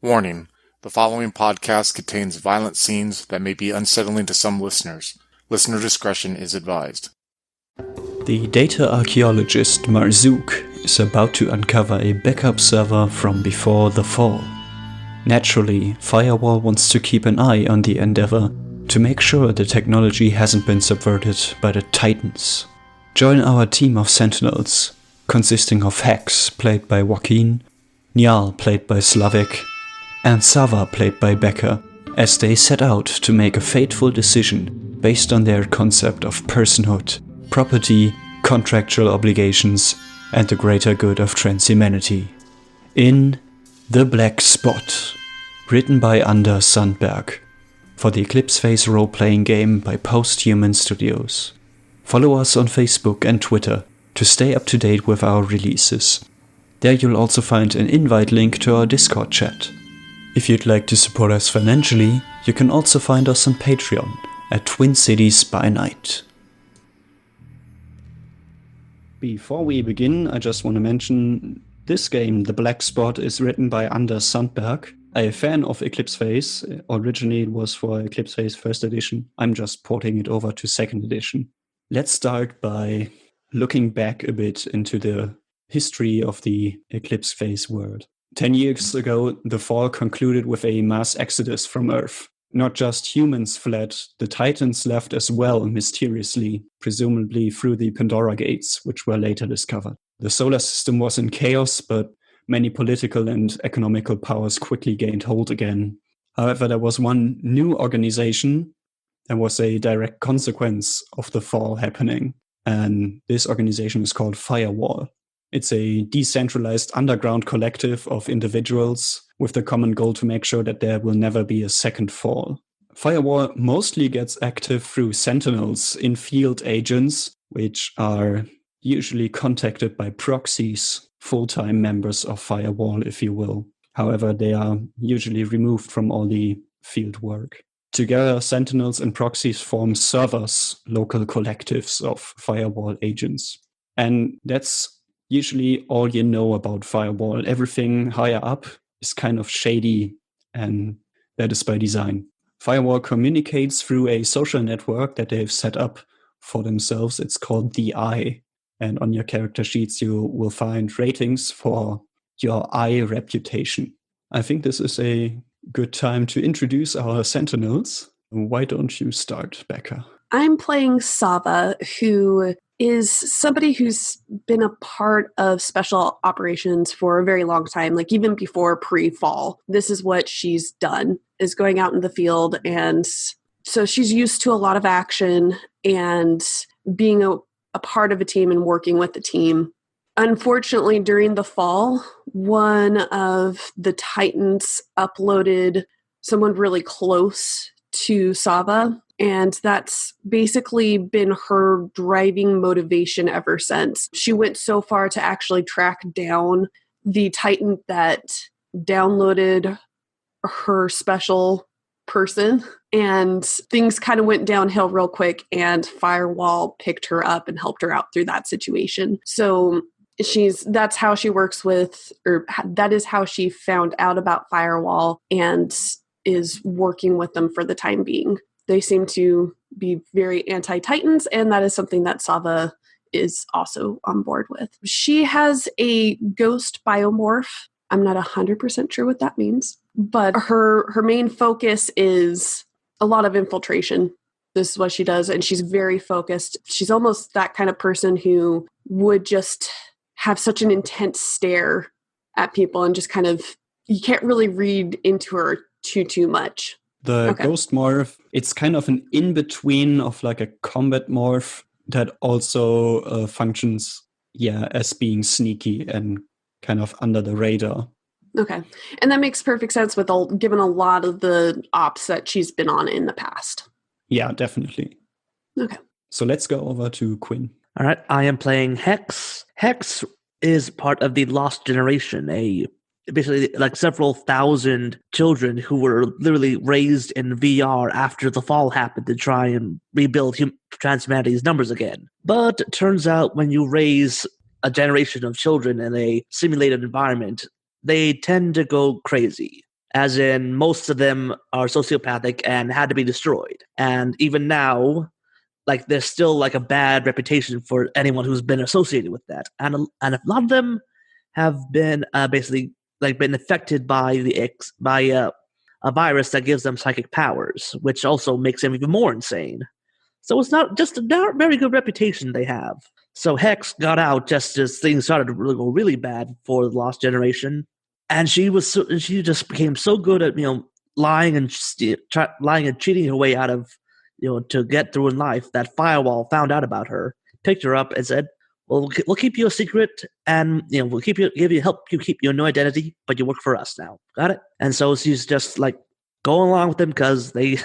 Warning: the following podcast contains violent scenes that may be unsettling to some listeners. Listener discretion is advised. The data archaeologist Marzuk is about to uncover a backup server from before the fall. Naturally, Firewall wants to keep an eye on the endeavor to make sure the technology hasn't been subverted by the Titans. Join our team of sentinels, consisting of Hex, played by Joaquin, Nyal, played by Slavik, and Sava, played by Becker, as they set out to make a fateful decision based on their concept of personhood, property, contractual obligations, and the greater good of transhumanity. In The Black Spot, written by Anders Sandberg, for the Eclipse Phase role-playing game by Post-Human Studios. Follow us on Facebook and Twitter to stay up to date with our releases. There you'll also find an invite link to our Discord chat. If you'd like to support us financially, you can also find us on Patreon at Twin Cities by Night. Before we begin, I just want to mention this game, The Black Spot, is written by Anders Sandberg, a fan of Eclipse Phase. Originally it was for Eclipse Phase 1st edition. I'm just porting it over to 2nd edition. Let's start by looking back a bit into the history of the Eclipse Phase world. 10 years ago, the fall concluded with a mass exodus from Earth. Not just humans fled, the Titans left as well, mysteriously, presumably through the Pandora Gates, which were later discovered. The solar system was in chaos, but many political and economical powers quickly gained hold again. However, there was one new organization that was a direct consequence of the fall happening, and this organization is called Firewall. It's a decentralized underground collective of individuals with the common goal to make sure that there will never be a second fall. Firewall mostly gets active through sentinels, in-field agents, which are usually contacted by proxies, full-time members of Firewall, if you will. However, they are usually removed from all the field work. Together, sentinels and proxies form servers, local collectives of Firewall agents. And that's usually all you know about Firewall. Everything higher up is kind of shady, and that is by design. Firewall communicates through a social network that they've set up for themselves. It's called The Eye. And on your character sheets, you will find ratings for your eye reputation. I think this is a good time to introduce our sentinels. Why don't you start, Becca? I'm playing Sava, who is somebody who's been a part of special operations for a very long time, like even before pre-fall. This is what she's done, is going out in the field. And so she's used to a lot of action and being a part of a team and working with the team. Unfortunately, during the fall, one of the Titans uploaded someone really close to Sava, and that's basically been her driving motivation ever since. She went so far to actually track down the Titan that downloaded her special person, and things kind of went downhill real quick, and Firewall picked her up and helped her out through that situation. So that's how she works with, or that is how she found out about Firewall and is working with them for the time being. They seem to be very anti-Titans, and that is something that Sava is also on board with. She has a ghost biomorph. I'm not 100% sure what that means, but her main focus is a lot of infiltration. This is what she does, and she's very focused. She's almost that kind of person who would just have such an intense stare at people and just kind of, you can't really read into her too much. The ghost morph, it's kind of an in-between of like a combat morph that also functions, as being sneaky and kind of under the radar. Okay. And that makes perfect sense with given a lot of the ops that she's been on in the past. Yeah, definitely. Okay. So let's go over to Quinn. All right, I am playing Hex. Hex is part of the Lost Generation, basically like several thousand children who were literally raised in VR after the fall happened to try and rebuild transhumanity's numbers again. But it turns out when you raise a generation of children in a simulated environment, they tend to go crazy. as in most of them are sociopathic and had to be destroyed. And even now, like there's still like a bad reputation for anyone who's been associated with that. And a lot of them have been basically like been affected by a virus that gives them psychic powers, which also makes them even more insane. So it's not just a not very good reputation they have. So Hex got out just as things started to go really bad for the Lost Generation, and she just became so good at lying and cheating her way out of to get through in life that Firewall found out about her, picked her up, and said, "Well, we'll keep you a secret, and we'll help you keep your new identity, but you work for us now. Got it?" And so she's just like going along with them because they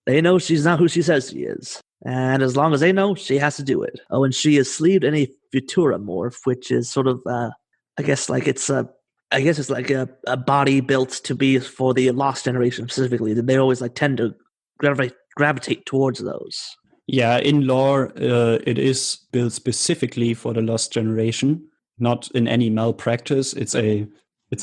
know she's not who she says she is. And as long as they know, she has to do it. Oh, and she is sleeved in a Futura morph, which is sort of, it's like a body built to be for the Lost Generation specifically. They always like tend to gravitate towards those. Yeah, in lore, it is built specifically for the Lost Generation, not in any malpractice. It's a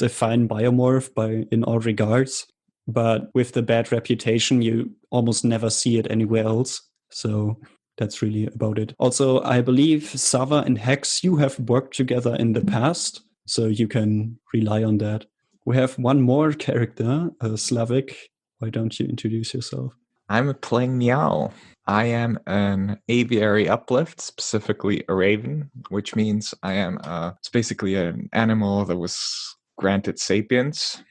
fine biomorph in all regards, but with the bad reputation, you almost never see it anywhere else. So that's really about it. Also, I believe Sava and Hex, you have worked together in the past, so you can rely on that. We have one more character, Slavic. Why don't you introduce yourself? I'm playing Nyal. I am an aviary uplift, specifically a raven, which means I am it's basically an animal that was granted sapience.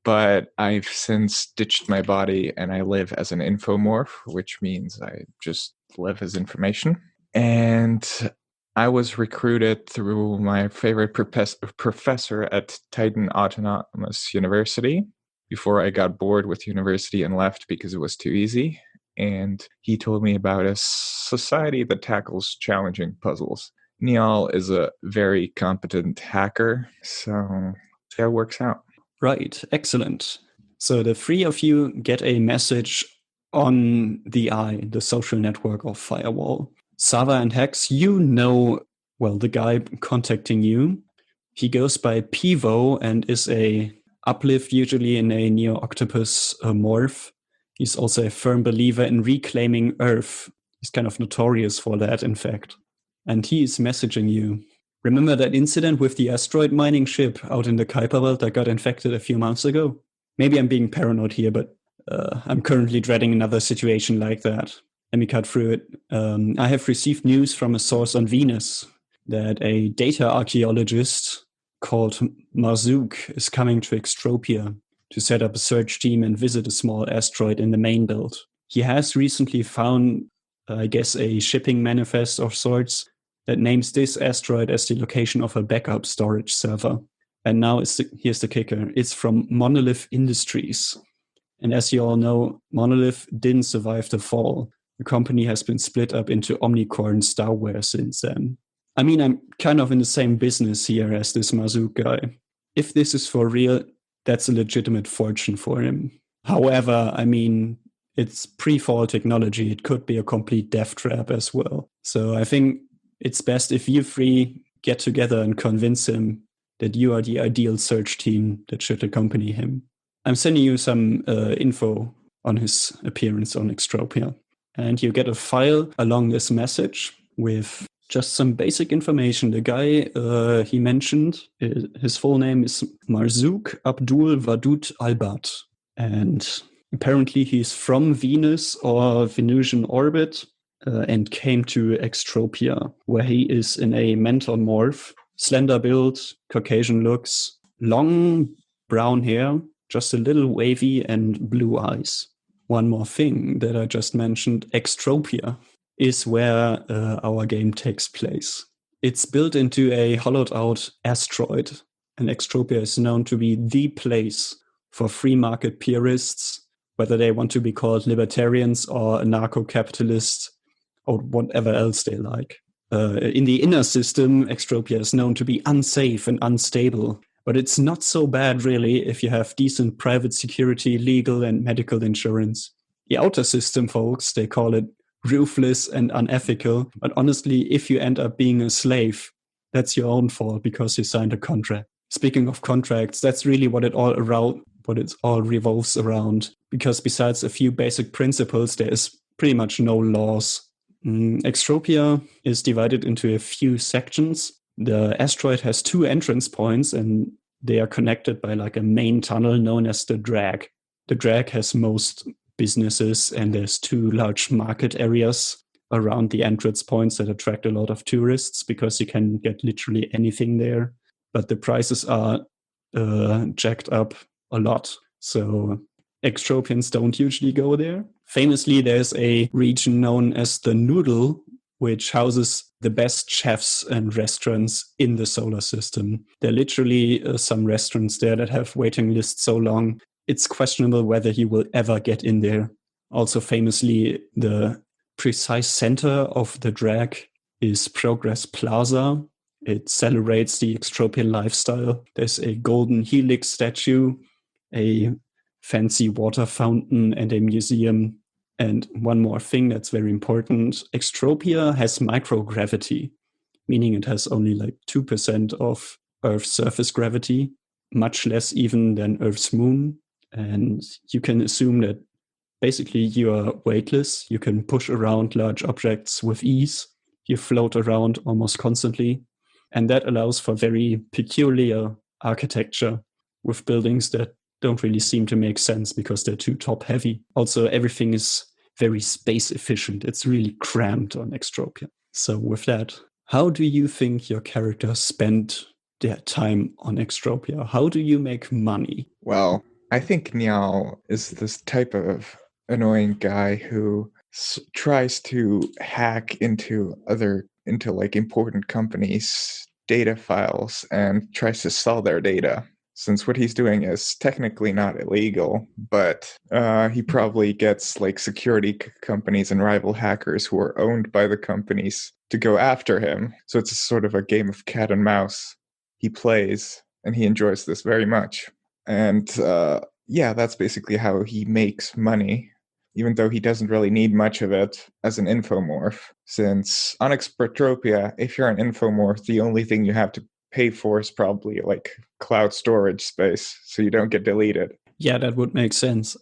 But I've since ditched my body and I live as an infomorph, which means I just live as information. And I was recruited through my favorite professor at Titan Autonomous University before I got bored with university and left because it was too easy. And he told me about a society that tackles challenging puzzles. Nyal is a very competent hacker, so that works out. Right, excellent. So the three of you get a message on the social network of Firewall. Sava and Hex, the guy contacting you. He goes by Pivo and is a uplift, usually in a Neo-Octopus morph. He's also a firm believer in reclaiming Earth. He's kind of notorious for that, in fact. And he is messaging you. Remember that incident with the asteroid mining ship out in the Kuiper Belt that got infected a few months ago? Maybe I'm being paranoid here, but I'm currently dreading another situation like that. Let me cut through it. I have received news from a source on Venus that a data archaeologist called Marzuk is coming to Extropia to set up a search team and visit a small asteroid in the main belt. He has recently found, a shipping manifest of sorts that names this asteroid as the location of a backup storage server. And now here's the kicker. It's from Monolith Industries. And as you all know, Monolith didn't survive the fall. The company has been split up into Omnicore and Starware since then. I mean, I'm kind of in the same business here as this Marzuk guy. If this is for real, that's a legitimate fortune for him. However, I mean, it's pre-fall technology. It could be a complete death trap as well. So I think it's best if you three get together and convince him that you are the ideal search team that should accompany him. I'm sending you some info on his appearance on Extropia. And you get a file along this message with just some basic information. The guy he mentioned, his full name is Marzuk Abdul Wadud Albat. And apparently he's from Venus or Venusian orbit and came to Extropia, where he is in a mental morph, slender build, Caucasian looks, long brown hair, just a little wavy, and blue eyes. One more thing that I just mentioned, Extropia is where our game takes place. It's built into a hollowed out asteroid, and Extropia is known to be the place for free market purists, whether they want to be called libertarians or anarcho-capitalists or whatever else they like. In the inner system, Extropia is known to be unsafe and unstable, but it's not so bad really if you have decent private security, legal and medical insurance. The outer system, folks, they call it ruthless and unethical, but honestly, if you end up being a slave, that's your own fault because you signed a contract. Speaking of contracts, that's really what it all what it all revolves around. Because besides a few basic principles, there is pretty much no laws. Extropia is divided into a few sections. The asteroid has 2 entrance points, and they are connected by like a main tunnel known as the drag. The drag has most businesses, and there's 2 large market areas around the entrance points that attract a lot of tourists because you can get literally anything there. But the prices are jacked up a lot. So Extropians don't usually go there. Famously, there's a region known as the Noodle, which houses the best chefs and restaurants in the solar system. There are literally some restaurants there that have waiting lists so long, it's questionable whether you will ever get in there. Also famously, the precise center of the drag is Progress Plaza. It celebrates the Extropian lifestyle. There's a golden helix statue, a fancy water fountain, and a museum. And one more thing that's very important, Extropia has microgravity, meaning it has only like 2% of Earth's surface gravity, much less even than Earth's moon. And you can assume that basically you are weightless. You can push around large objects with ease. You float around almost constantly. And that allows for very peculiar architecture with buildings that don't really seem to make sense because they're too top heavy. Also, everything is very space efficient. It's really cramped on Extropia. So with that, how do you think your characters spend their time on Extropia? How do you make money? Well, I think Nyal is this type of annoying guy who tries to hack into like important companies' data files and tries to sell their data. Since what he's doing is technically not illegal, but he probably gets like security companies and rival hackers who are owned by the companies to go after him. So it's a sort of a game of cat and mouse he plays, and he enjoys this very much. And yeah, that's basically how he makes money, even though he doesn't really need much of it as an infomorph. Since on Extropia, if you're an infomorph, the only thing you have to pay for is probably like cloud storage space, so you don't get deleted. Yeah, that would make sense.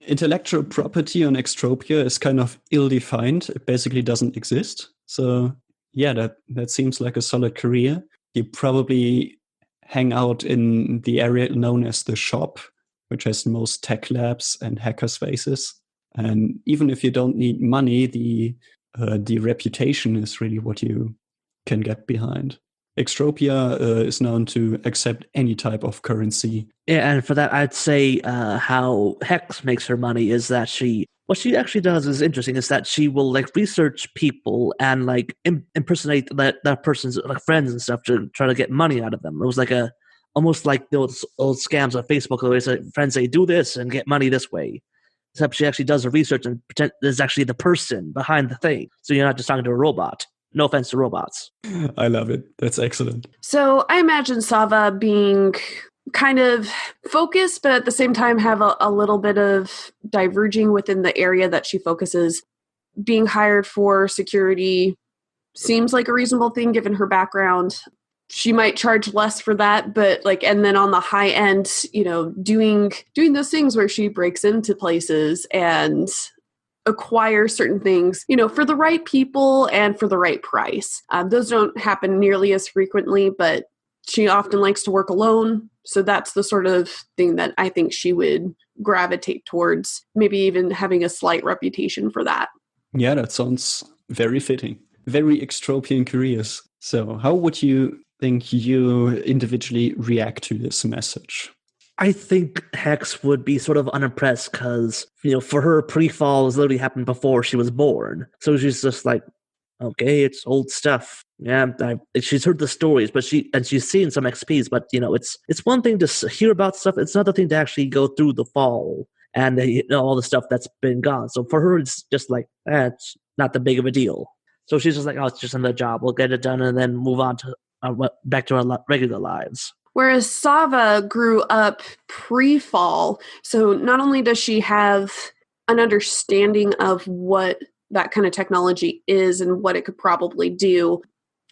Intellectual property on Extropia is kind of ill-defined. It basically doesn't exist. So yeah, that seems like a solid career. You probably hang out in the area known as the shop, which has most tech labs and hacker spaces. And even if you don't need money, the reputation is really what you can get behind. Extropia is known to accept any type of currency. Yeah, and for that, I'd say how Hex makes her money is that what she actually does is interesting, is that she will like research people and like impersonate that person's like friends and stuff to try to get money out of them. It was like almost like those old scams on Facebook where friends say, do this and get money this way. Except she actually does her research and pretend there's actually the person behind the thing. So you're not just talking to a robot. No offense to robots. I love it. That's excellent. So I imagine Sava being kind of focused, but at the same time have a little bit of diverging within the area that she focuses. Being hired for security seems like a reasonable thing given her background. She might charge less for that, but like, and then on the high end, doing those things where she breaks into places and acquire certain things, for the right people and for the right price. Those don't happen nearly as frequently, but she often likes to work alone. So that's the sort of thing that I think she would gravitate towards, maybe even having a slight reputation for that. Yeah, that sounds very fitting. Very Extropian careers. So how would you think you individually react to this message? I think Hex would be sort of unimpressed because, for her, pre-fall has literally happened before she was born. So she's just like, okay, it's old stuff. Yeah, she's heard the stories, but she's seen some XPs, but, it's one thing to hear about stuff. It's another thing to actually go through the fall and all the stuff that's been gone. So for her, it's just like, it's not that big of a deal. So she's just like, oh, it's just another job. We'll get it done and then move on to back to our regular lives. Whereas Sava grew up pre-fall, so not only does she have an understanding of what that kind of technology is and what it could probably do,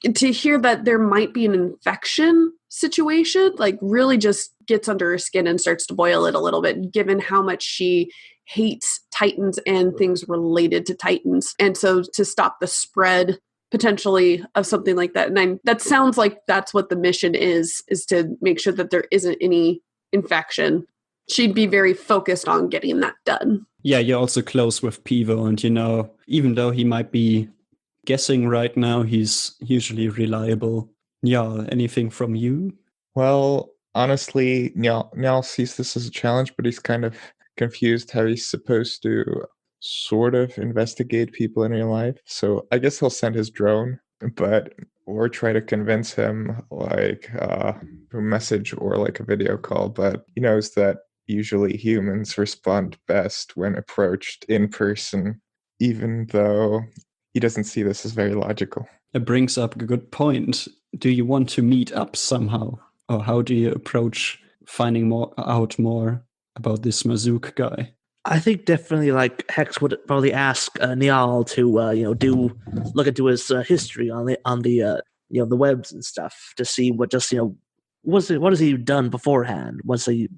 to hear that there might be an infection situation, like, really just gets under her skin and starts to boil it a little bit, given how much she hates Titans and things related to Titans. And so to stop the spread potentially of something like that, and that sounds like that's what the mission is to make sure that there isn't any infection. She'd be very focused on getting that done. Yeah, you're also close with Pivo, and even though he might be guessing right now, he's usually reliable. Nyal, anything from you? Well, honestly, Nyal sees this as a challenge, but he's kind of confused how he's supposed to sort of investigate people in real life. So I guess he'll send his drone, or try to convince him like through message or like a video call. But he knows that usually humans respond best when approached in person, even though he doesn't see this as very logical. It brings up a good point. Do you want to meet up somehow? Or how do you approach finding out more about this Marzuk guy? I think definitely like Hex would probably ask Nyal to look into his history on the the webs and stuff to see what what has he done beforehand? What's he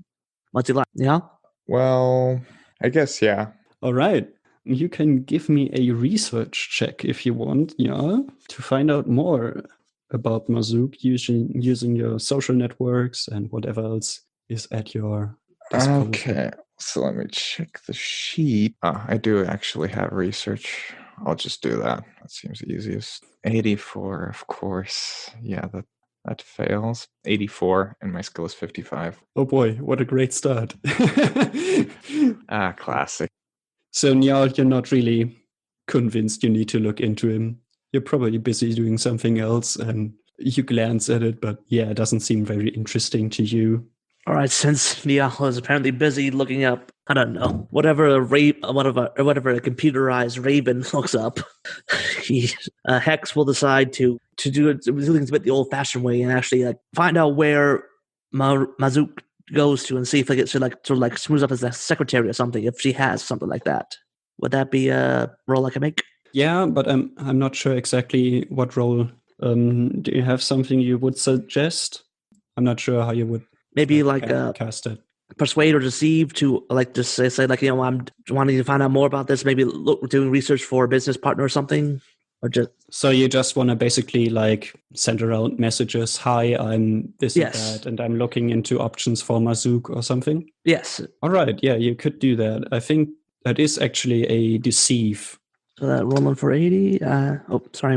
like? Nyal? Well, I guess yeah. All right. You can give me a research check if you want, to find out more about Marzuk using your social networks and whatever else is at your disposal. Okay, so let me check the sheet. I do actually have research. I'll just do that. That seems the easiest. 84, of course. Yeah, that fails. 84, and my skill is 55. Oh boy, what a great start. Classic. So Nyal, you're not really convinced you need to look into him. You're probably busy doing something else, and you glance at it, but yeah, it doesn't seem very interesting to you. All right, since Nyal is apparently busy looking up, I don't know, whatever a computerized raven looks up, Hex will decide to do things a bit the old-fashioned way and actually find out where Marzuk goes to and see if she smooths up as a secretary or something, if she has something like that. Would that be a role I can make? Yeah, but I'm not sure exactly what role. Do you have something you would suggest? I'm not sure how you would maybe cast it. Persuade or deceive to just say I'm wanting to find out more about this. Maybe doing research for a business partner or something. Or just so you just want to basically send around messages. Hi, I'm this and that, and I'm looking into options for Marzuk or something. Yes. All right. Yeah, you could do that. I think that is actually a deceive. So that rolling for 80. I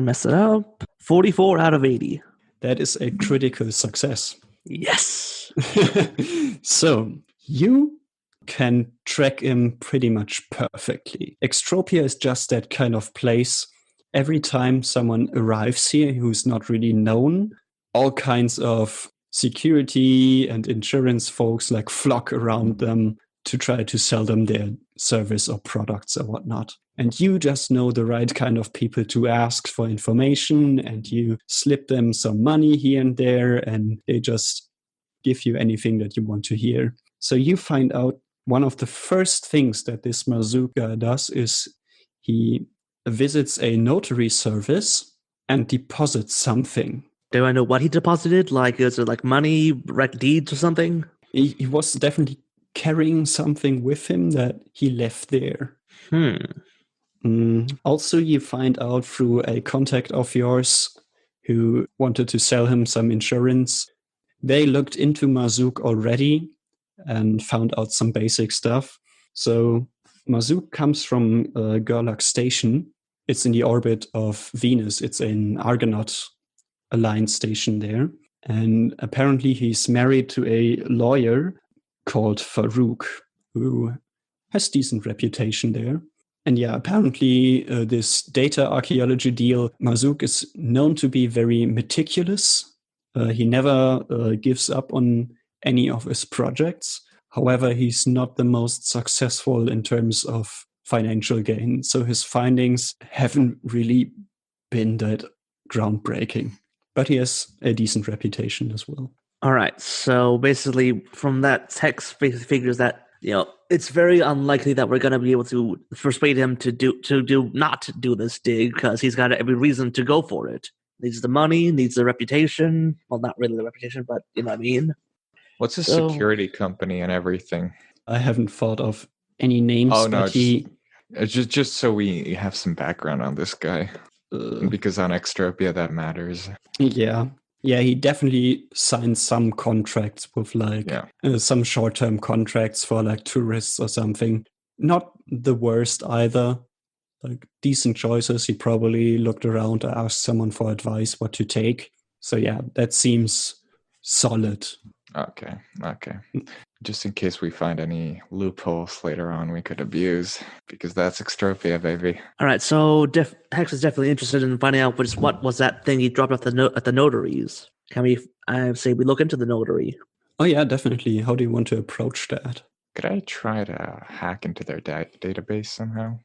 messed it up. 44 out of 80. That is a critical success. Yes. So you can track him pretty much perfectly. Extropia is just that kind of place. Every time someone arrives here who's not really known, all kinds of security and insurance folks flock around them to try to sell them their service or products or whatnot. And you just know the right kind of people to ask for information, and you slip them some money here and there, and they just give you anything that you want to hear. So you find out one of the first things that this Marzuk does is he visits a notary service and deposits something. Do I know what he deposited? Is it money, rec deeds or something? He was definitely carrying something with him that he left there. Also, you find out through a contact of yours who wanted to sell him some insurance. They looked into Marzuk already and found out some basic stuff. So Marzuk comes from Gerlach Station. It's in the orbit of Venus. It's an Argonaut-aligned station there. And apparently he's married to a lawyer called Farouk, who has decent reputation there. And yeah, apparently this data archaeology deal, Marzuk is known to be very meticulous. He never gives up on any of his projects. However, he's not the most successful in terms of financial gain. So his findings haven't really been that groundbreaking. But he has a decent reputation as well. All right. So basically, from that text figures that it's very unlikely that we're going to be able to persuade him to not do this dig because he's got every reason to go for it. needs the money, needs the reputation. Well, not really the reputation, but you know what I mean. What's his So- security company and everything? I haven't thought of any names, Oh, no, but he. It's just so we have some background on this guy. Because on Extropia that matters. Yeah. Yeah, he definitely signed some contracts with some short-term contracts for like tourists or something. Not the worst either. Like decent choices. He probably looked around and asked someone for advice what to take. So yeah, that seems solid. Okay. Just in case we find any loopholes later on we could abuse, because that's Extropia, baby. All right, so Hex is definitely interested in finding out what was that thing he dropped off at the notaries. Can we? I say we look into the notary. Oh yeah, definitely. How do you want to approach that? Could I try to hack into their database somehow?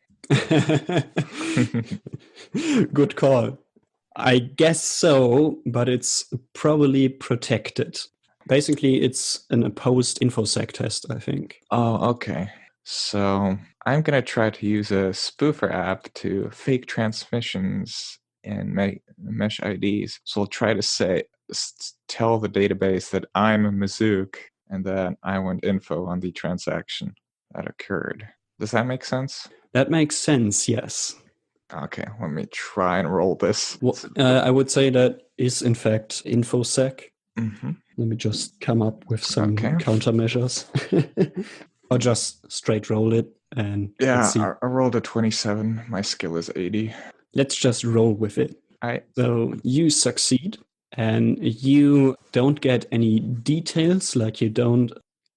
Good call. I guess so, but it's probably protected. Basically, it's an opposed infosec test, I think. Oh, okay. So I'm going to try to use a spoofer app to fake transmissions and mesh IDs. So I'll try to tell the database that I'm Marzuk and that I want info on the transaction that occurred. Does that make sense? That makes sense, yes. Okay, let me try and roll this. Well, I would say that is in fact infosec. Mm-hmm. Let me just come up with some countermeasures. Or just straight roll it and let's see. I rolled a 27. My skill is 80. Let's just roll with it. So you succeed and you don't get any details, like you don't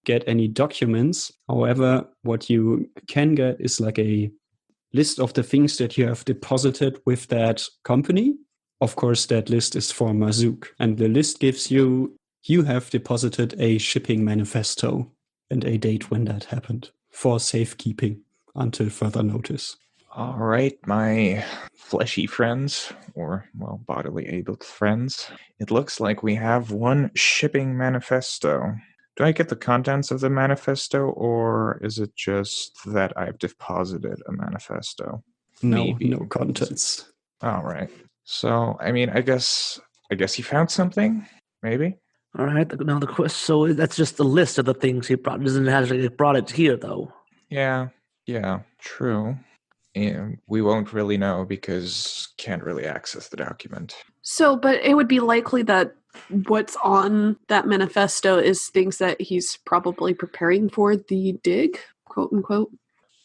get any documents. However, what you can get is like a list of the things that you have deposited with that company. Of course, that list is for Marzuk. And the list gives you have deposited a shipping manifesto and a date when that happened for safekeeping until further notice. All right, my fleshy friends, or, well, bodily able friends. It looks like we have one shipping manifesto. Do I get the contents of the manifesto, or is it just that I've deposited a manifesto? No contents. All right. So, I mean, I guess he found something, maybe? All right. Now so that's just the list of the things he brought. Doesn't actually brought it here though. Yeah, true. And we won't really know because can't really access the document. So, but it would be likely that what's on that manifesto is things that he's probably preparing for the dig, quote unquote.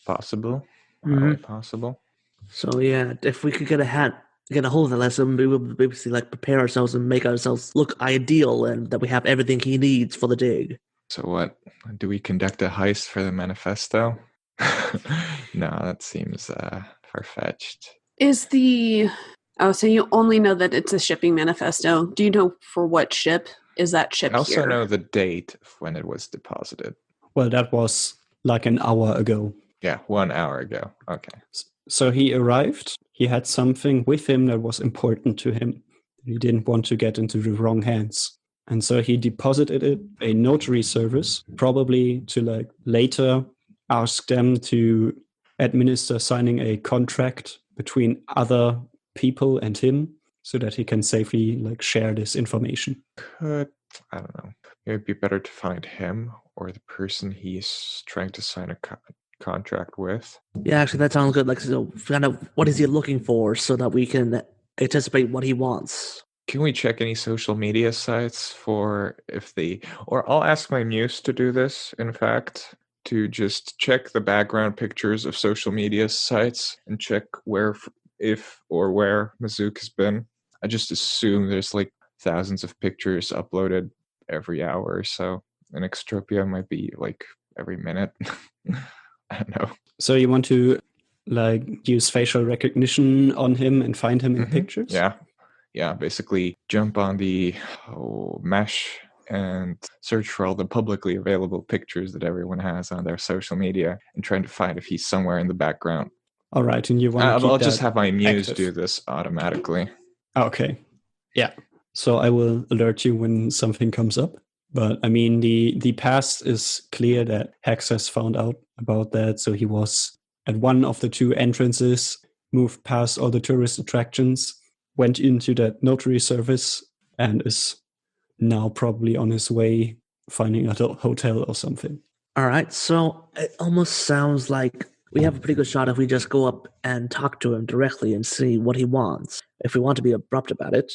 Possible. Mhm. Possible. So yeah, if we could get a hold of the lesson, we would basically like prepare ourselves and make ourselves look ideal, and that we have everything he needs for the dig. So what? Do we conduct a heist for the manifesto? No, that seems far-fetched. So you only know that it's a shipping manifesto. Do you know for what ship is that ship I also here? know the date of when it was deposited. Well, that was like an hour ago. Yeah, 1 hour ago. Okay. So he arrived. He had something with him that was important to him. He didn't want to get into the wrong hands. And so he deposited it, a notary service, probably to like later ask them to administer signing a contract between other people and him so that he can safely like share this information. I don't know. It would be better to find him or the person he's trying to sign a contract with. Yeah, actually, that sounds good. Like, so find out what is he looking for so that we can anticipate what he wants. Can we check any social media sites for or I'll ask my muse to do this, in fact, to just check the background pictures of social media sites and check where Marzuk has been. I just assume there's like thousands of pictures uploaded every hour or so. And Extropia might be like every minute. I don't know. So you want to like use facial recognition on him and find him in pictures? Yeah, basically jump on the mesh and search for all the publicly available pictures that everyone has on their social media and trying to find if he's somewhere in the background. All right, and you want to I'll just have my muse active. do this automatically. Okay. Yeah. So I will alert you when something comes up. But I mean, the past is clear that Hex has found out about that. So he was at one of the two entrances, moved past all the tourist attractions, went into that notary service and is now probably on his way finding a hotel or something. All right, so it almost sounds like we have a pretty good shot if we just go up and talk to him directly and see what he wants, if we want to be abrupt about it.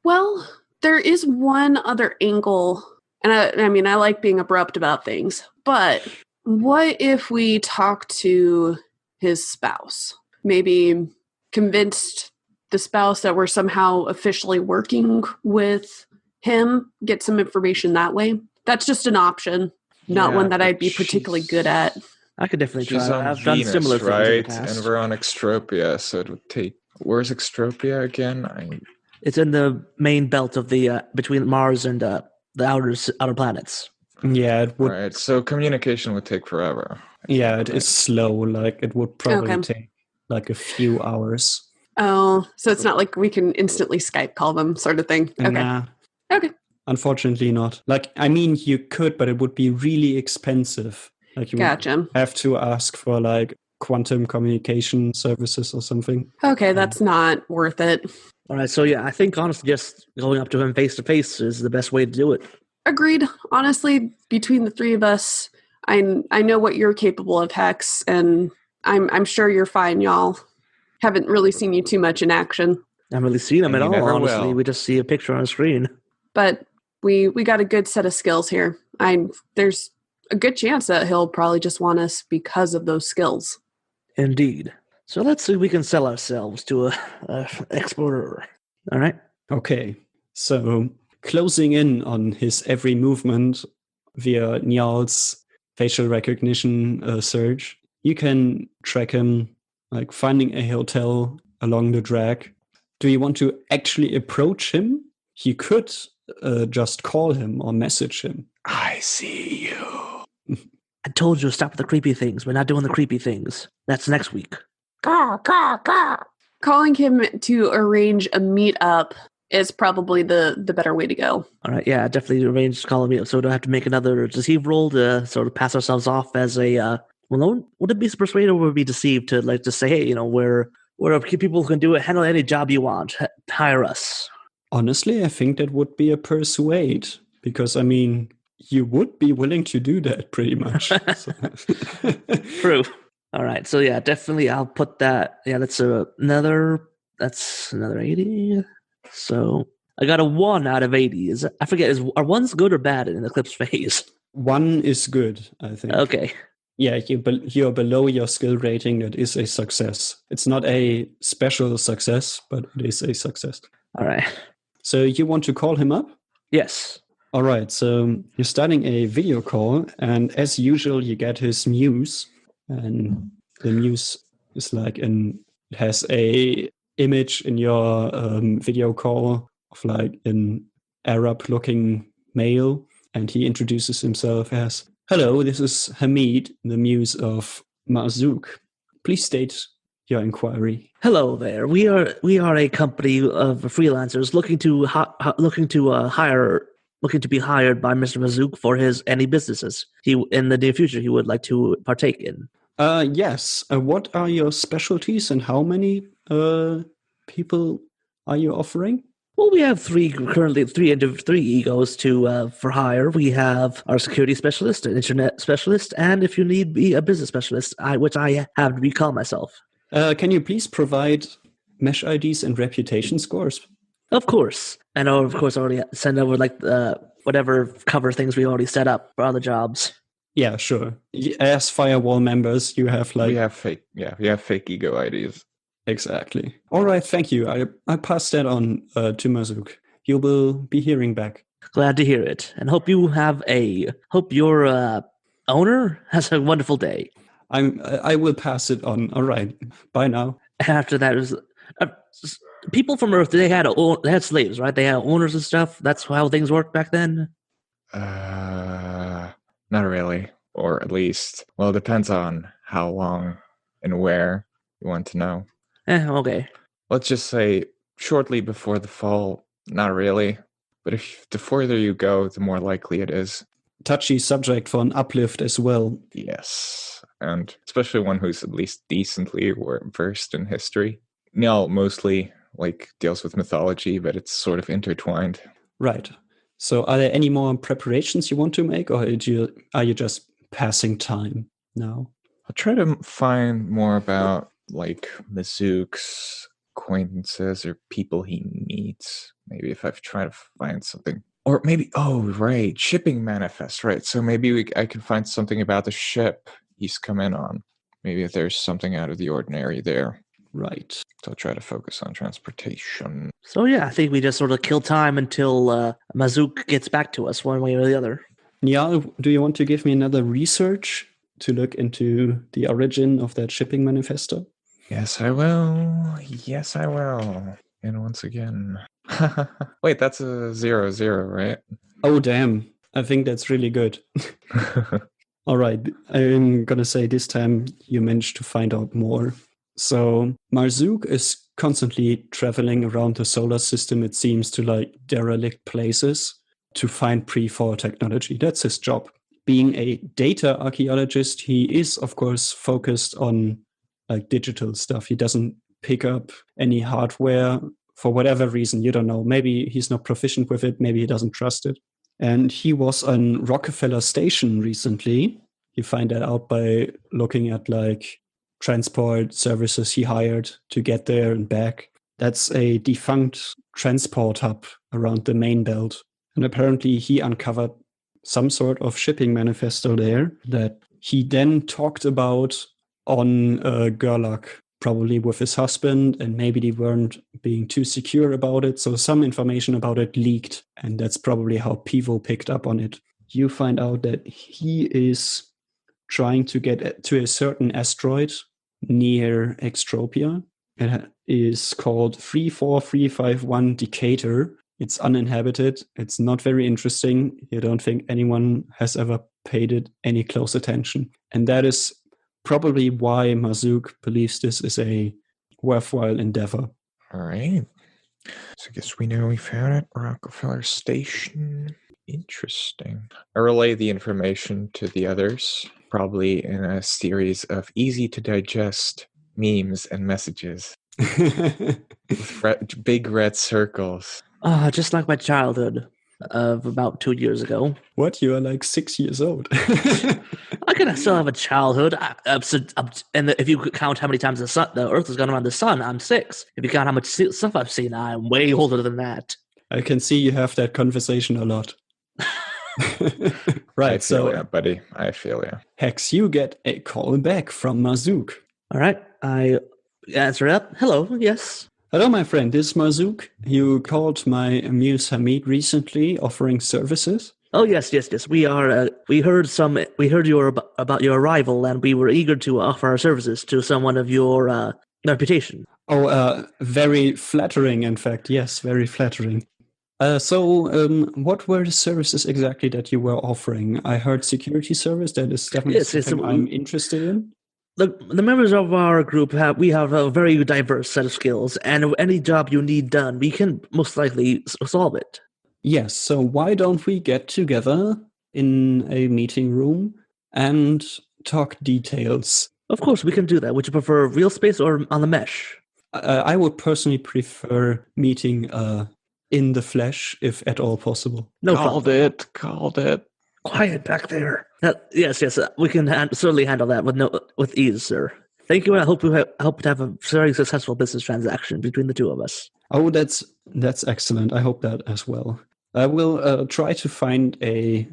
Well, there is one other angle, and I mean, I like being abrupt about things, but what if we talk to his spouse? Maybe convinced the spouse that we're somehow officially working with him, get some information that way. That's just an option, not one that I'd be particularly good at. I could definitely try. She's on I've Venus, done similar right? things in the past. And we're on Extropia, so it would take... Where's Extropia again? It's in the main belt of the between Mars and the outer planets. Yeah, it would. Right, so communication would take forever. Yeah, it is slow. Like, it would probably take like a few hours. Oh, so it's not like we can instantly Skype call them, sort of thing. Okay. Nah. Okay. Unfortunately not. Like, I mean, you could, but it would be really expensive. Like, you would have to ask for like quantum communication services or something. Okay, that's not worth it. All right, so yeah, I think honestly just going up to him face to face is the best way to do it. Agreed. Honestly, between the three of us, I know what you're capable of, Hex, and I'm sure you're fine, y'all. Haven't really seen you too much in action. I haven't really seen him at all, honestly. Will. We just see a picture on a screen. But we got a good set of skills here. There's a good chance that he'll probably just want us because of those skills. Indeed. So let's see if we can sell ourselves to a explorer. All right? Okay. So closing in on his every movement via Nyal's facial recognition search, you can track him, like finding a hotel along the drag. Do you want to actually approach him? You could just call him or message him. I see you. I told you to stop with the creepy things. We're not doing the creepy things. That's next week. Calling him to arrange a meetup is probably the better way to go. All right, yeah, definitely arrange to call a meetup so we don't have to make another deceive roll to sort of pass ourselves off as a... would it be persuaded or would it be deceived to like just say, hey, you know, we're people who can do it, handle any job you want, hire us? Honestly, I think that would be a persuade, because I mean, you would be willing to do that pretty much. True. All right, so yeah, definitely I'll put that. Yeah, that's another 80. So I got a 1 out of 80. I forget, are ones good or bad in the Eclipse phase? 1 is good, I think. Okay. Yeah, you're below your skill rating. That is a success. It's not a special success, but it is a success. All right. So you want to call him up? Yes. All right. So you're starting a video call, and as usual, you get his muse, and the muse is like it has a image in your video call of like an Arab-looking male, and he introduces himself as, "Hello, this is Hamid, the muse of Marzuk. Please state your inquiry." Hello there. We are a company of freelancers looking to be hired by Mr. Marzuk for his any businesses in the near future he would like to partake in. Yes. What are your specialties and how many people are you offering? Well, we have three egos for hire. We have our security specialist, an internet specialist, and if you need be a business specialist, which I have to call myself. Can you please provide mesh IDs and reputation scores? Of course. And of course, already send over like whatever cover things we already set up for other jobs. Yeah, sure. As Firewall members, you have like... We have fake ego IDs. Exactly. All right, thank you. I pass that on to Marzuk. You will be hearing back. Glad to hear it, and hope your owner has a wonderful day. I will pass it on. All right. Bye now. After that, was people from Earth. They had slaves, right? They had owners and stuff. That's how things worked back then. Not really, or at least, well, it depends on how long and where you want to know. Okay. Let's just say shortly before the fall, not really. But if the further you go, the more likely it is. Touchy subject for an uplift as well. Yes, and especially one who's at least decently versed in history. Nyal mostly like deals with mythology, but it's sort of intertwined. Right. So are there any more preparations you want to make, or are you just passing time now? I'll try to find more about like Marzuk's acquaintances or people he meets. Maybe if I've tried to find something. Or maybe, oh, right, shipping manifest, right. So maybe I can find something about the ship he's come in on. Maybe if there's something out of the ordinary there. Right. So I'll try to focus on transportation. So yeah, I think we just sort of kill time until Marzuk gets back to us one way or the other. Nyal, do you want to give me another research to look into the origin of that shipping manifesto? Yes, I will. Yes, I will. And once again. Wait, that's a 0-0, right? Oh, damn. I think that's really good. All right. I'm going to say this time you managed to find out more. So Marzuk is constantly traveling around the solar system, it seems, to like derelict places to find pre-fall technology. That's his job. Being a data archaeologist, he is, of course, focused on like digital stuff. He doesn't pick up any hardware for whatever reason. You don't know. Maybe he's not proficient with it. Maybe he doesn't trust it. And he was on Rockefeller Station recently. You find that out by looking at like transport services he hired to get there and back. That's a defunct transport hub around the main belt. And apparently he uncovered some sort of shipping manifesto there that he then talked about on Gerlach, probably with his husband, and maybe they weren't being too secure about it. So some information about it leaked, and that's probably how Pivo picked up on it. You find out that he is trying to get to a certain asteroid near Extropia. It is called 34351 Decatur. It's uninhabited. It's not very interesting. You don't think anyone has ever paid it any close attention. And that is probably why Marzuk believes this is a worthwhile endeavor. All right. So I guess we know we found it. Rockefeller Station. Interesting. I relay the information to the others, probably in a series of easy-to-digest memes and messages with big red circles. Just like my childhood of about 2 years ago. What? You are like 6 years old. I can still have a childhood. And if you count how many times the Earth has gone around the sun, I'm 6. If you count how much stuff I've seen, I'm way older than that. I can see you have that conversation a lot. Right, I feel ya, buddy. I feel ya. Hex, you get a call back from Marzuk. All right, I answer up. Hello, yes. Hello, my friend. This is Marzuk. You called my Muse Hamid recently, offering services. Oh yes. We are. We heard about your arrival, and we were eager to offer our services to someone of your reputation. Oh, very flattering. In fact, yes, very flattering. So, what were the services exactly that you were offering? I heard security service. That is definitely something I'm interested in. The members of our group have a very diverse set of skills, and any job you need done, we can most likely solve it. Yes, so why don't we get together in a meeting room and talk details? Of course, we can do that. Would you prefer real space or on the mesh? I would personally prefer meeting in the flesh, if at all possible. No Called problem. Called it. Quiet back there. Yes, we can certainly handle that with ease, sir. Thank you, and I hope to have a very successful business transaction between the two of us. Oh, that's excellent. I hope that as well. I will try to find a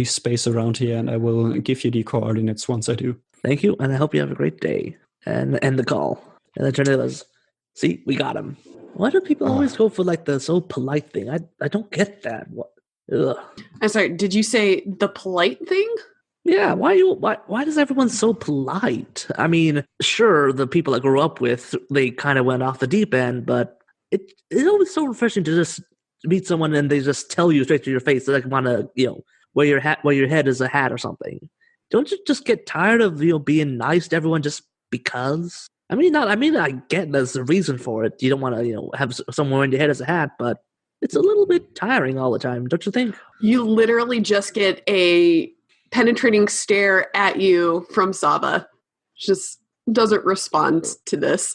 space around here, and I will give you the coordinates once I do. Thank you, and I hope you have a great day. And end the call. And then Tornadoes. See, we got him. Why do people always go for like the so polite thing? I don't get that. What? Ugh. I'm sorry, did you say the polite thing? Yeah, why does everyone so polite? I mean, sure, the people I grew up with, they kind of went off the deep end, but it's always so refreshing to just meet someone and they just tell you straight to your face that they want to, wear your head as a hat or something. Don't you just get tired of being nice to everyone just because? I get there's a reason for it. You don't want to have someone wearing your head as a hat, but it's a little bit tiring all the time, don't you think? You literally just get a penetrating stare at you from Sava. Just doesn't respond to this.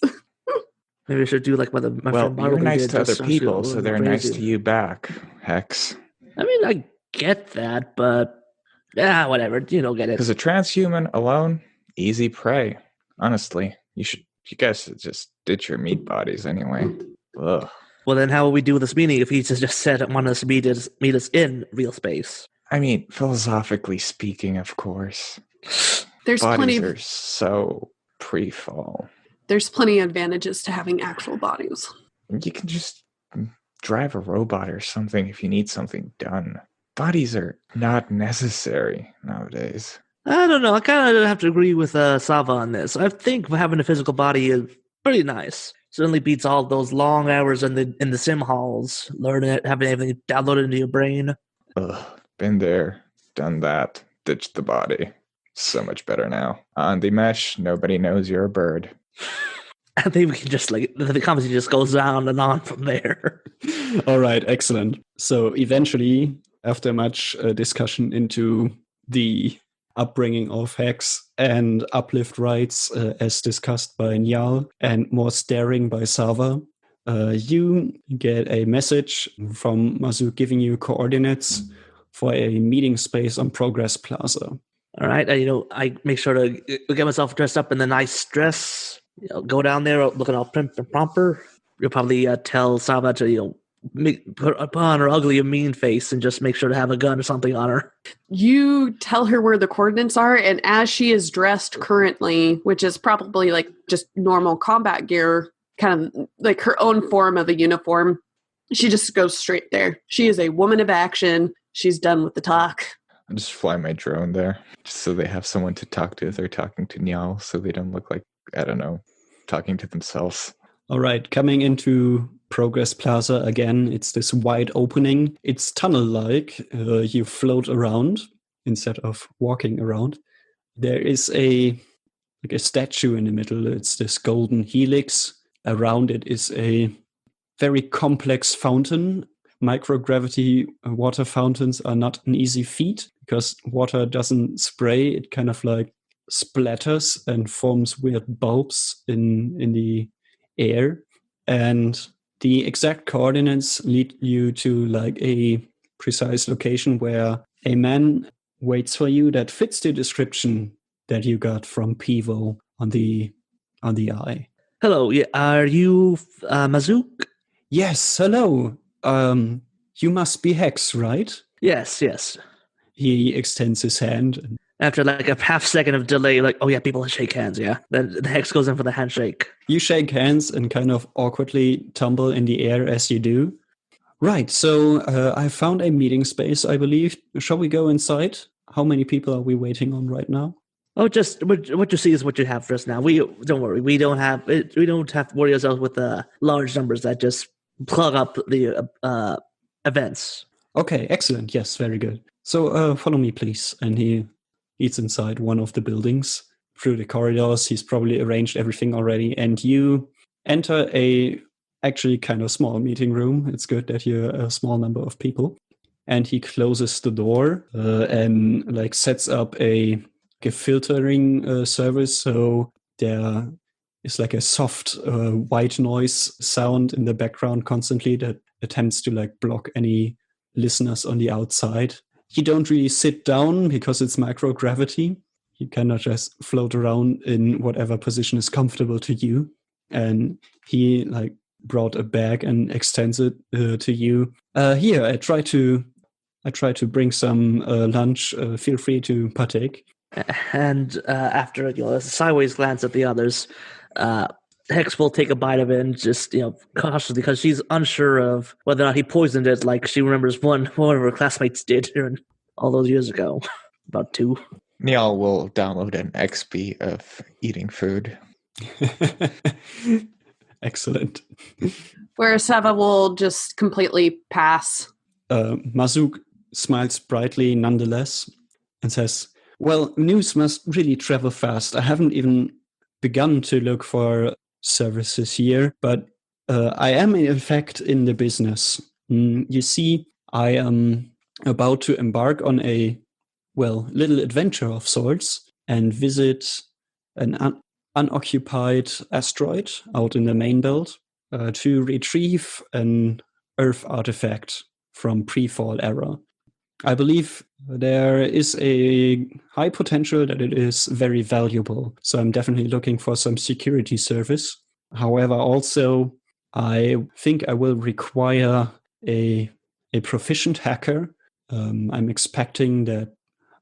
Maybe I should do like what my Well, friend you're Bartleby nice did. to other just actually people, a so little they're more nice crazy. to you back, Hex. I mean, I get that, but whatever. You don't get it. Because a transhuman alone, easy prey. Honestly, you guys should just ditch your meat bodies anyway. Ugh. Well, then how will we do this meeting if he just said want us to meet us in real space? I mean, philosophically speaking, of course. There's Bodies plenty. are so pre-fall. There's plenty of advantages to having actual bodies. You can just drive a robot or something if you need something done. Bodies are not necessary nowadays. I don't know. I kind of have to agree with Sava on this. I think having a physical body is pretty nice. Certainly beats all those long hours in the sim halls, learning it, having everything downloaded into your brain. Ugh, been there, done that, ditched the body. So much better now. On the mesh, nobody knows you're a bird. I think we can just the conversation just goes on and on from there. All right, excellent. So eventually, after much discussion into the upbringing of Hex and uplift rights as discussed by Nyal and more staring by Sava, you get a message from Marzuk giving you coordinates for a meeting space on Progress Plaza. All right, I make sure to get myself dressed up in the nice dress. Go down there looking all prim and proper. You'll probably tell Sava to put on her ugly and mean face and just make sure to have a gun or something on her. You tell her where the coordinates are, and as she is dressed currently, which is probably like just normal combat gear, kind of like her own form of a uniform, she just goes straight there. She is a woman of action. She's done with the talk. I'll just fly my drone there, just so they have someone to talk to if they're talking to Nyal, so they don't look like, I don't know, talking to themselves. All right, coming into Progress Plaza again, it's this wide opening. It's tunnel-like. You float around instead of walking around. There is a statue in the middle. It's this golden helix. Around it is a very complex fountain. Microgravity water fountains are not an easy feat because water doesn't spray. It kind of like splatters and forms weird bulbs in the air. And the exact coordinates lead you to like a precise location where a man waits for you that fits the description that you got from Pivo on the eye. Hello, are you Marzuk? Yes, hello. You must be Hex, right? Yes. He extends his hand. After like a half second of delay, like, oh yeah, people shake hands, yeah. Then the Hex goes in for the handshake. You shake hands and kind of awkwardly tumble in the air as you do. Right, so I found a meeting space, I believe. Shall we go inside? How many people are we waiting on right now? Oh, just what you see is what you have for us now. We don't worry. We don't have to worry ourselves with large numbers that just plug up the events. Okay, excellent. Yes, very good. So follow me, please. And he leads inside one of the buildings through the corridors. He's probably arranged everything already. And you enter a actually kind of small meeting room. It's good that you're a small number of people. And he closes the door and like sets up a filtering service. So there is like a soft white noise sound in the background constantly that attempts to like block any listeners on the outside. You don't really sit down because it's microgravity. You cannot just float around in whatever position is comfortable to you. And he like brought a bag and extends it to you. Here, I try to bring some lunch. Feel free to partake. And after a sideways glance at the others, Hex will take a bite of it and just cautiously, because she's unsure of whether or not he poisoned it. Like she remembers one of her classmates did all those years ago, about 2. Nyal will download an XP of eating food. Excellent. Where Sava will just completely pass. Marzuk smiles brightly nonetheless and says, well, news must really travel fast. I haven't even begun to look for services here, but I am in fact in the business. You see, I am about to embark on a little adventure of sorts and visit an unoccupied asteroid out in the main belt to retrieve an Earth artifact from pre-fall era. I believe there is a high potential that it is very valuable. So I'm definitely looking for some security service. However, also, I think I will require a proficient hacker. I'm expecting that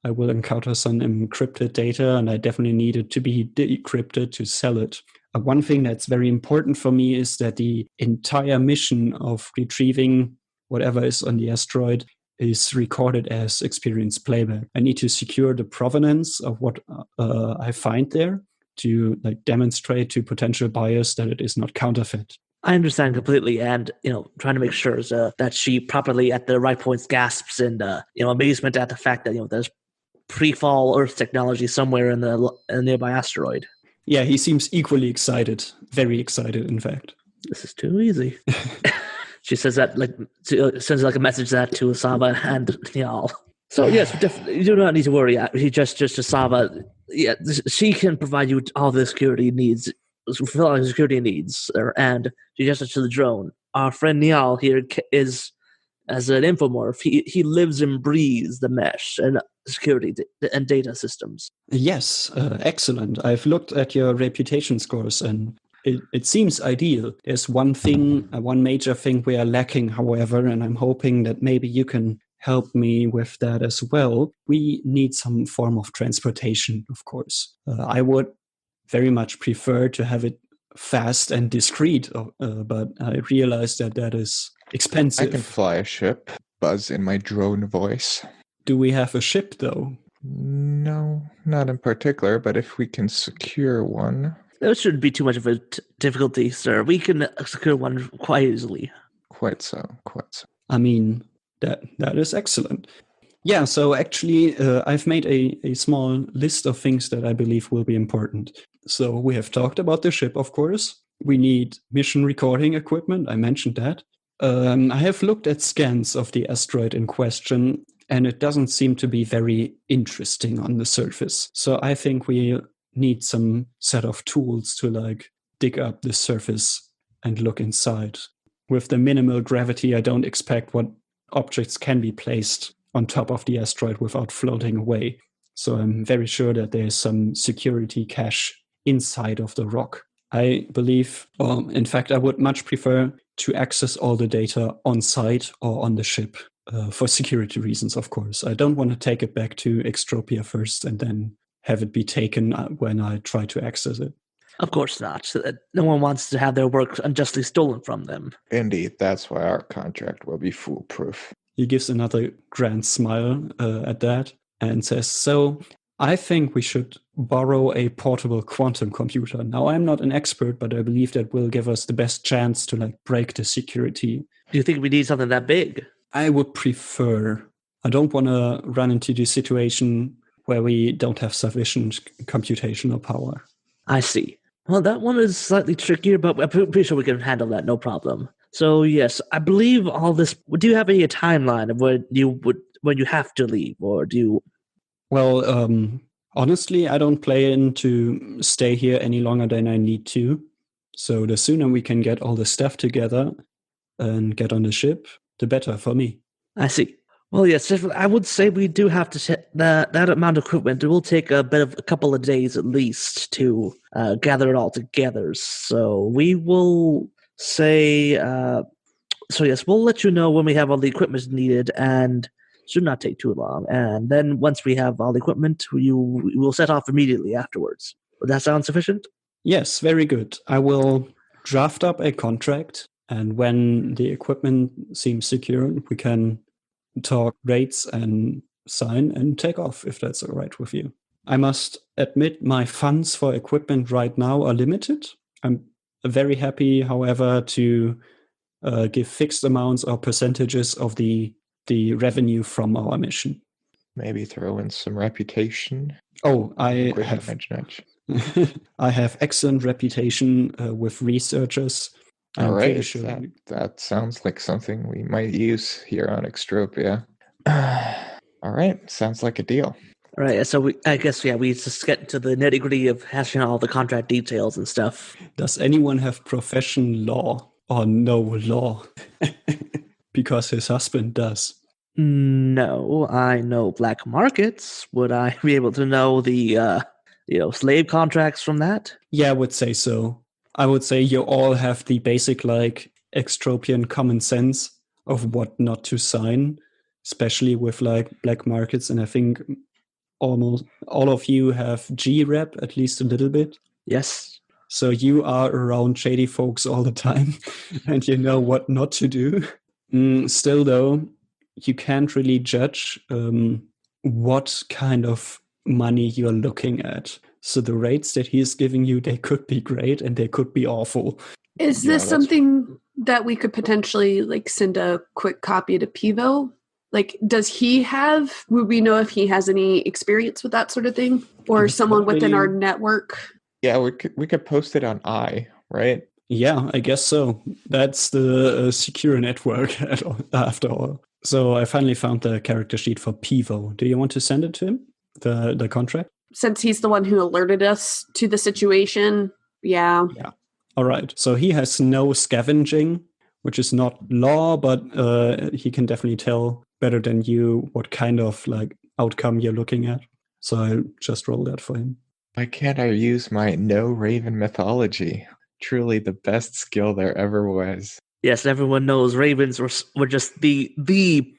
I will encounter some encrypted data, and I definitely need it to be decrypted to sell it. One thing that's very important for me is that the entire mission of retrieving whatever is on the asteroid is recorded as experience playback. I need to secure the provenance of what I find there to demonstrate to potential buyers that it is not counterfeit. I understand completely, and trying to make sure that she properly at the right points gasps in amazement at the fact that there's pre-fall Earth technology somewhere in the nearby asteroid. Yeah, he seems equally excited, very excited, in fact. This is too easy. She says that sends a message that to Sava and Nyal. So yes, definitely, you do not need to worry. He just to Sava. Yeah, she can provide you with all the security needs, fulfill all the security needs, and she gestures to the drone. Our friend Nyal here is as an infomorph. He lives and breathes the mesh and security and data systems. Yes, excellent. I've looked at your reputation scores and it seems ideal. There's one major thing we are lacking, however, and I'm hoping that maybe you can help me with that as well. We need some form of transportation, of course. I would very much prefer to have it fast and discreet, but I realize that is expensive. I can fly a ship, buzz in my drone voice. Do we have a ship, though? No, not in particular, but if we can secure one... That shouldn't be too much of a difficulty, sir. We can secure one quite easily. Quite so. I mean, that is excellent. Yeah, so actually, I've made a small list of things that I believe will be important. So we have talked about the ship, of course. We need mission recording equipment. I mentioned that. I have looked at scans of the asteroid in question, and it doesn't seem to be very interesting on the surface. So I think we need some set of tools to dig up the surface and look inside. With the minimal gravity, I don't expect what objects can be placed on top of the asteroid without floating away. So I'm very sure that there's some security cache inside of the rock. I believe, or in fact, I would much prefer to access all the data on site or on the ship for security reasons, of course. I don't want to take it back to Extropia first and then have it be taken when I try to access it. Of course not. No one wants to have their work unjustly stolen from them. Indeed, that's why our contract will be foolproof. He gives another grand smile at that and says, so I think we should borrow a portable quantum computer. Now, I'm not an expert, but I believe that will give us the best chance to break the security. Do you think we need something that big? I would prefer. I don't want to run into the situation where we don't have sufficient computational power. I see. Well, that one is slightly trickier, but I'm pretty sure we can handle that, no problem. So yes, I believe all this. Do you have a timeline of when you have to leave, or do you? Well, honestly, I don't plan to stay here any longer than I need to. So the sooner we can get all the stuff together and get on the ship, the better for me. I see. Well, yes, I would say we do have to set that amount of equipment. It will take a couple of days at least to gather it all together. So we will say, yes, we'll let you know when we have all the equipment needed, and should not take too long. And then once we have all the equipment, we will set off immediately afterwards. Would that sound sufficient? Yes, very good. I will draft up a contract, and when the equipment seems secure, we can talk rates and sign and take off, if that's all right with you. I must admit my funds for equipment right now are limited. I'm very happy, however, to give fixed amounts or percentages of the revenue from our mission. Maybe throw in some reputation. Oh, I have excellent reputation with researchers. All right, that sounds like something we might use here on Extropia. All right, sounds like a deal. All right, so I guess we just get to the nitty gritty of hashing out all the contract details and stuff. Does anyone have profession law or no law? Because his husband does. No, I know black markets. Would I be able to know the slave contracts from that? Yeah, I would say so. I would say you all have the basic like extropian common sense of what not to sign, especially with like black markets. And I think almost all of you have G-Rep, at least a little bit. Yes. So you are around shady folks all the time and you know what not to do. Still, though, you can't really judge what kind of money you're looking at. So the rates that he's giving you, they could be great and they could be awful. Is this something that we could potentially like send a quick copy to Pivo? Like, would we know if he has any experience with that sort of thing? Or someone within our network? Yeah, we could post it on right? Yeah, I guess so. That's the secure network after all. So I finally found the character sheet for Pivo. Do you want to send it to him, the contract? Since he's the one who alerted us to the situation, yeah. All right. So he has no scavenging, which is not law, but he can definitely tell better than you what kind of like outcome you're looking at. So I'll just roll that for him. Why can't I use my no raven mythology? Truly the best skill there ever was. Yes, everyone knows ravens were just the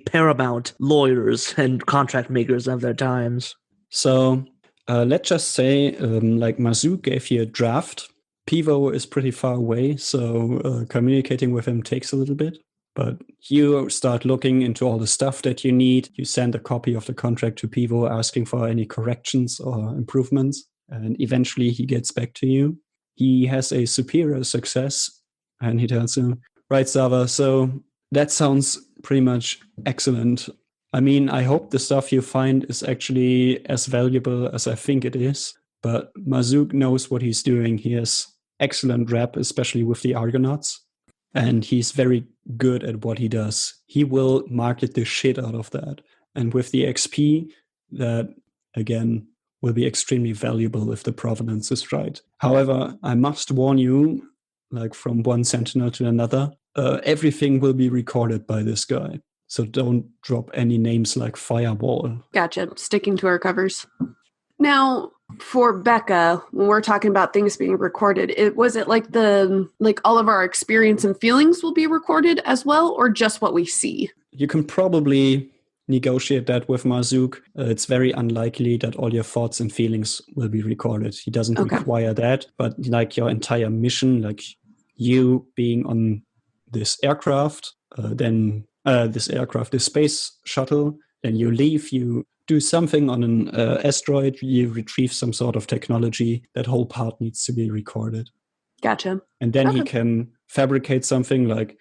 paramount lawyers and contract makers of their times. So let's just say like Marzuk gave you a draft. Pivo is pretty far away, so communicating with him takes a little bit. But you start looking into all the stuff that you need. You send a copy of the contract to Pivo asking for any corrections or improvements. And eventually he gets back to you. He has a superior success. And he tells him, right, Sava, so that sounds pretty much excellent. I mean, I hope the stuff you find is actually as valuable as I think it is. But Marzuk knows what he's doing. He has excellent rep, especially with the Argonauts. And he's very good at what he does. He will market the shit out of that. And with the XP, that, again, will be extremely valuable if the provenance is right. However, I must warn you, like from one sentinel to another, everything will be recorded by this guy. So don't drop any names like Firewall. Gotcha. Sticking to our covers. Now, for Becca, when we're talking about things being recorded, was it like all of our experience and feelings will be recorded as well, or just what we see? You can probably negotiate that with Marzuk. It's very unlikely that all your thoughts and feelings will be recorded. He doesn't require that, but like your entire mission, like you being on this aircraft, this space shuttle, then you leave, you do something on an asteroid, you retrieve some sort of technology, that whole part needs to be recorded. Gotcha. And then he can fabricate something like,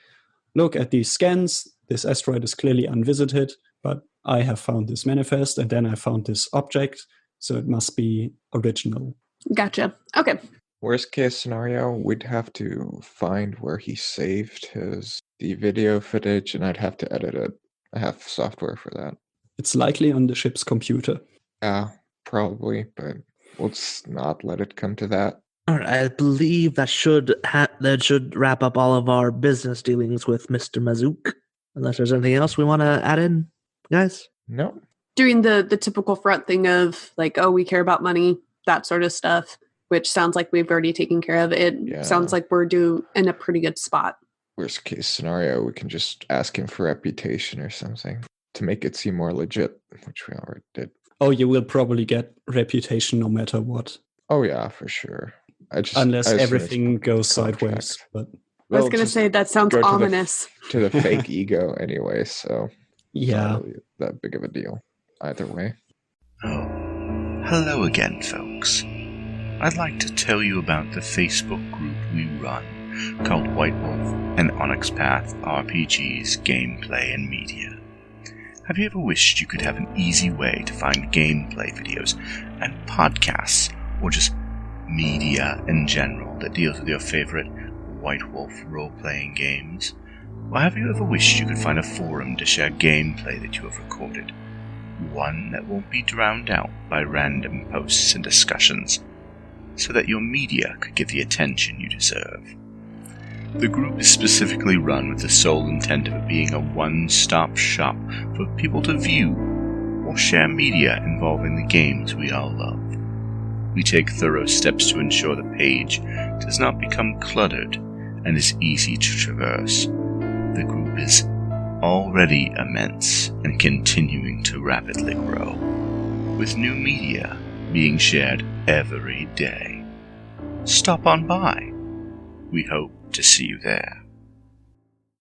look at these scans, this asteroid is clearly unvisited, but I have found this manifest, and then I found this object, so it must be original. Gotcha. Okay. Worst case scenario, we'd have to find where he saved the video footage, and I'd have to edit it. I have software for that. It's likely on the ship's computer. Yeah, probably, but let's not let it come to that. All right, I believe that should wrap up all of our business dealings with Mr. Marzuk. Unless there's anything else we want to add in, guys? No. Doing the typical front thing of like, oh, we care about money, that sort of stuff, which sounds like we've already taken care of. It sounds like we're in a pretty good spot. Worst case scenario, we can just ask him for reputation or something to make it seem more legit, which we already did. Oh, you will probably get reputation no matter what. Oh yeah, for sure. Unless everything goes sideways. But I was going to say that sounds ominous. To the fake ego anyway, so yeah, not really that big of a deal either way. Oh, hello again, folks. I'd like to tell you about the Facebook group we run called White Wolf and Onyx Path RPGs, Gameplay and Media. Have you ever wished you could have an easy way to find gameplay videos and podcasts, or just media in general that deals with your favorite White Wolf role-playing games? Or have you ever wished you could find a forum to share gameplay that you have recorded? one that won't be drowned out by random posts and discussions, so that your media could get the attention you deserve. The group is specifically run with the sole intent of it being a one-stop shop for people to view or share media involving the games we all love. We take thorough steps to ensure the page does not become cluttered and is easy to traverse. The group is already immense and continuing to rapidly grow, with new media being shared every day. Stop on by. We hope to see you there.